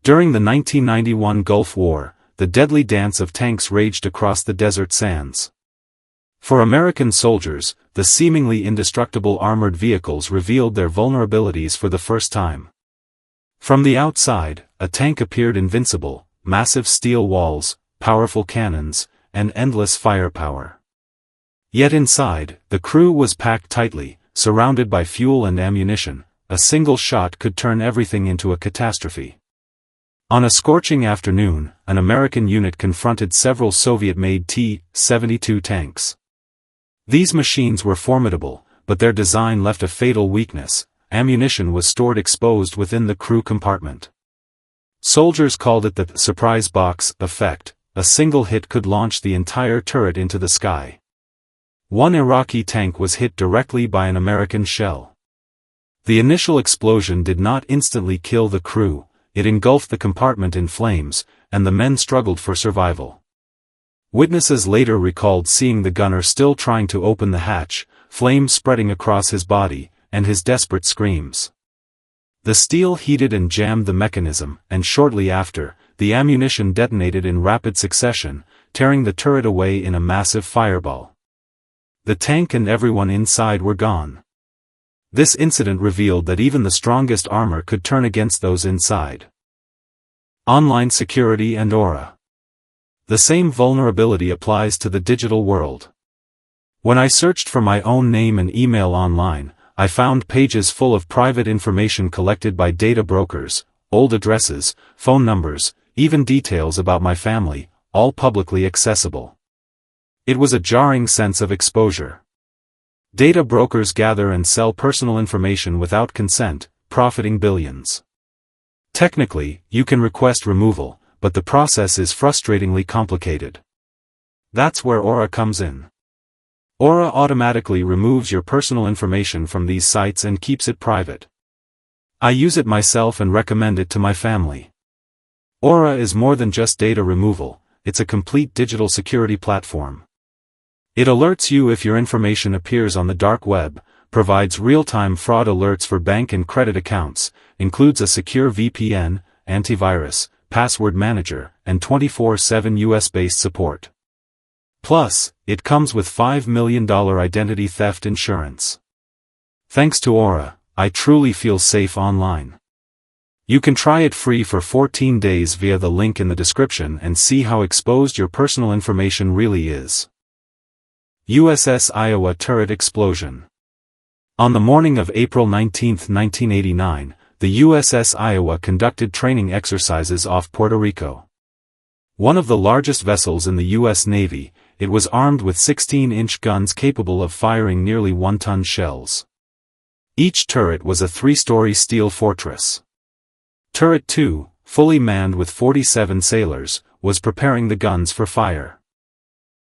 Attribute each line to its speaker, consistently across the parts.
Speaker 1: During the 1991 Gulf War, the deadly dance of tanks raged across the desert sands. For American soldiers, the seemingly indestructible armored vehicles revealed their vulnerabilities for the first time. From the outside, a tank appeared invincible: massive steel walls, powerful cannons, and endless firepower. Yet inside, the crew was packed tightly, surrounded by fuel and ammunition. A single shot could turn everything into a catastrophe. On a scorching afternoon, an American unit confronted several Soviet-made T-72 tanks. These machines were formidable, but their design left a fatal weakness: ammunition was stored exposed within the crew compartment. Soldiers called it the surprise box effect. A single hit could launch the entire turret into the sky. One Iraqi tank was hit directly by an American shell. The initial explosion did not instantly kill the crew. It engulfed the compartment in flames, and the men struggled for survival. Witnesses later recalled seeing the gunner still trying to open the hatch, flames spreading across his body, and his desperate screams. The steel heated and jammed the mechanism, and shortly after, the ammunition detonated in rapid succession, tearing the turret away in a massive fireball. The tank and everyone inside were gone. This incident revealed that even the strongest armor could turn against those inside. Online security and Aura. The same vulnerability applies to the digital world. When I searched for my own name and email online, I found pages full of private information collected by data brokers, old addresses, phone numbers, even details about my family, all publicly accessible. It was a jarring sense of exposure. Data brokers gather and sell personal information without consent, profiting billions. Technically, you can request removal, but the process is frustratingly complicated. That's where Aura comes in. Aura automatically removes your personal information from these sites and keeps it private. I use it myself and recommend it to my family. Aura is more than just data removal, it's a complete digital security platform. It alerts you if your information appears on the dark web, provides real-time fraud alerts for bank and credit accounts, includes a secure VPN, antivirus, password manager, and 24/7 US-based support. Plus, it comes with $5 million identity theft insurance. Thanks to Aura, I truly feel safe online. You can try it free for 14 days via the link in the description and see how exposed your personal information really is. USS Iowa turret explosion. On the morning of April 19, 1989, the USS Iowa conducted training exercises off Puerto Rico. One of the largest vessels in the U.S. Navy, it was armed with 16-inch guns capable of firing nearly 1-ton shells. Each turret was a 3-story steel fortress. Turret 2, fully manned with 47 sailors, was preparing the guns for fire.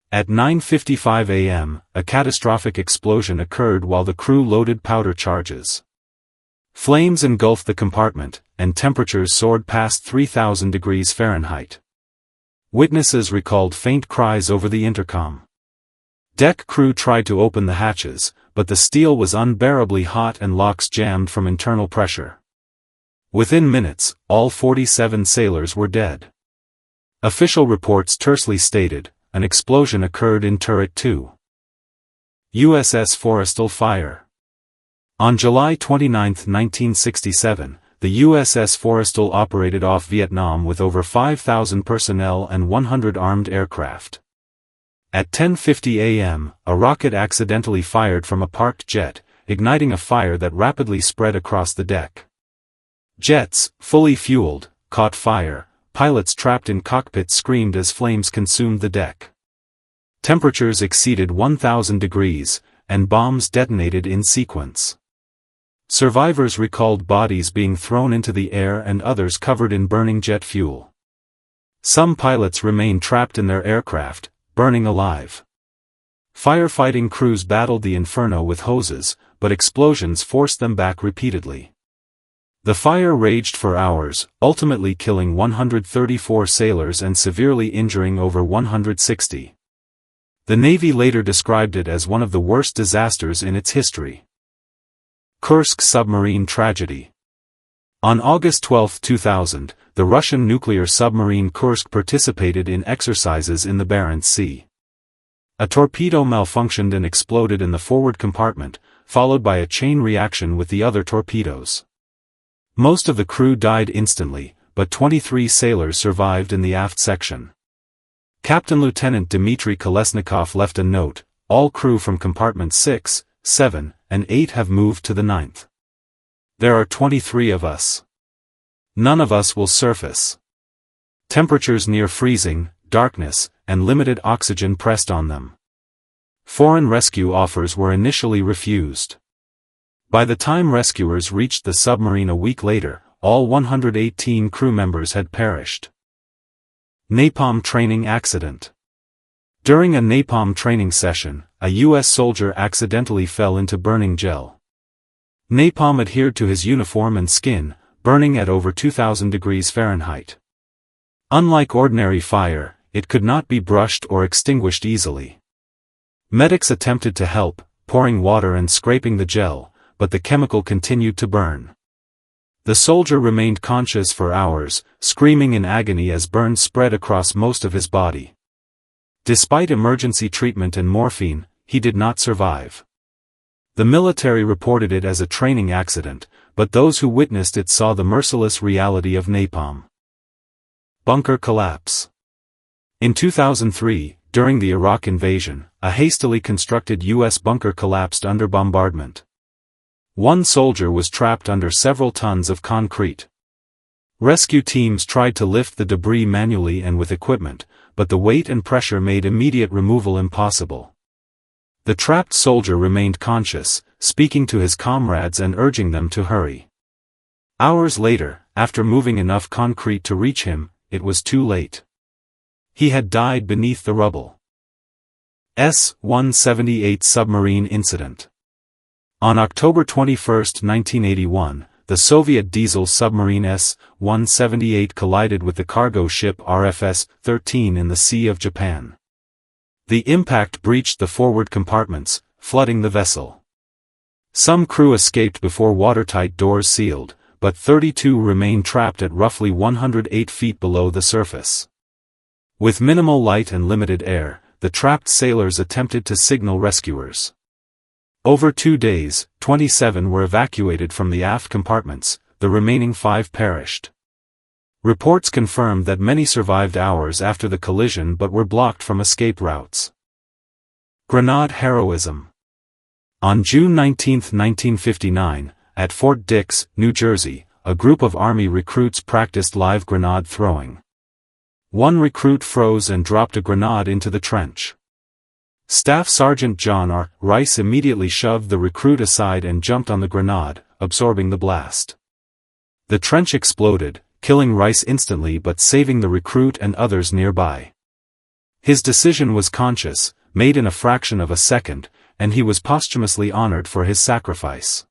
Speaker 1: At 9:55 a.m., a catastrophic explosion occurred while the crew loaded powder charges. Flames engulfed the compartment, and temperatures soared past 3,000 degrees Fahrenheit. Witnesses recalled faint cries over the intercom. Deck crew tried to open the hatches, but the steel was unbearably hot and locks jammed from internal pressure. Within minutes, all 47 sailors were dead. Official reports tersely stated, an explosion occurred in Turret 2. USS Forrestal fire. On July 29, 1967, the USS Forrestal operated off Vietnam with over 5,000 personnel and 100 armed aircraft. At 10:50 a.m., a rocket accidentally fired from a parked jet, igniting a fire that rapidly spread across the deck. Jets, fully fueled, caught fire. Pilots trapped in cockpits screamed as flames consumed the deck. Temperatures exceeded 1,000 degrees, and bombs detonated in sequence. Survivors recalled bodies being thrown into the air and others covered in burning jet fuel. Some pilots remained trapped in their aircraft, burning alive. Firefighting crews battled the inferno with hoses, but explosions forced them back repeatedly. The fire raged for hours, ultimately killing 134 sailors and severely injuring over 160. The Navy later described it as one of the worst disasters in its history. Kursk submarine tragedy. On August 12, 2000, the Russian nuclear submarine Kursk participated in exercises in the Barents Sea. A torpedo malfunctioned and exploded in the forward compartment, followed by a chain reaction with the other torpedoes. Most of the crew died instantly, but 23 sailors survived in the aft section. Captain Lieutenant Dmitry Kolesnikov left a note: "All crew from compartments 6, 7, and 8 have moved to the 9th. There are 23 of us. None of us will surface. Temperatures near freezing, darkness, and limited oxygen pressed on them." Foreign rescue offers were initially refused. By the time rescuers reached the submarine a week later, all 118 crew members had perished. Napalm training accident. During a napalm training session, a U.S. soldier accidentally fell into burning gel. Napalm adhered to his uniform and skin, burning at over 2,000 degrees Fahrenheit. Unlike ordinary fire, it could not be brushed or extinguished easily. Medics attempted to help, pouring water and scraping the gel, but the chemical continued to burn. The soldier remained conscious for hours, screaming in agony as burns spread across most of his body. Despite emergency treatment and morphine, he did not survive. The military reported it as a training accident, but those who witnessed it saw the merciless reality of napalm. Bunker collapse. In 2003, during the Iraq invasion, a hastily constructed U.S. bunker collapsed under bombardment. One soldier was trapped under several tons of concrete. Rescue teams tried to lift the debris manually and with equipment, but the weight and pressure made immediate removal impossible. The trapped soldier remained conscious, speaking to his comrades and urging them to hurry. Hours later, after moving enough concrete to reach him, it was too late. He had died beneath the rubble. S-178 submarine incident. On October 21, 1981, the Soviet diesel submarine S-178 collided with the cargo ship RFS-13 in the Sea of Japan. The impact breached the forward compartments, flooding the vessel. Some crew escaped before watertight doors sealed, but 32 remained trapped at roughly 108 feet below the surface. With minimal light and limited air, the trapped sailors attempted to signal rescuers. Over 2 days, 27 were evacuated from the aft compartments, the remaining 5 perished. Reports confirmed that many survived hours after the collision but were blocked from escape routes. Grenade heroism. On June 19, 1959, at Fort Dix, New Jersey, a group of Army recruits practiced live grenade throwing. One recruit froze and dropped a grenade into the trench. Staff Sergeant John R. Rice immediately shoved the recruit aside and jumped on the grenade, absorbing the blast. The trench exploded, killing Rice instantly but saving the recruit and others nearby. His decision was conscious, made in a fraction of a second, and he was posthumously honored for his sacrifice.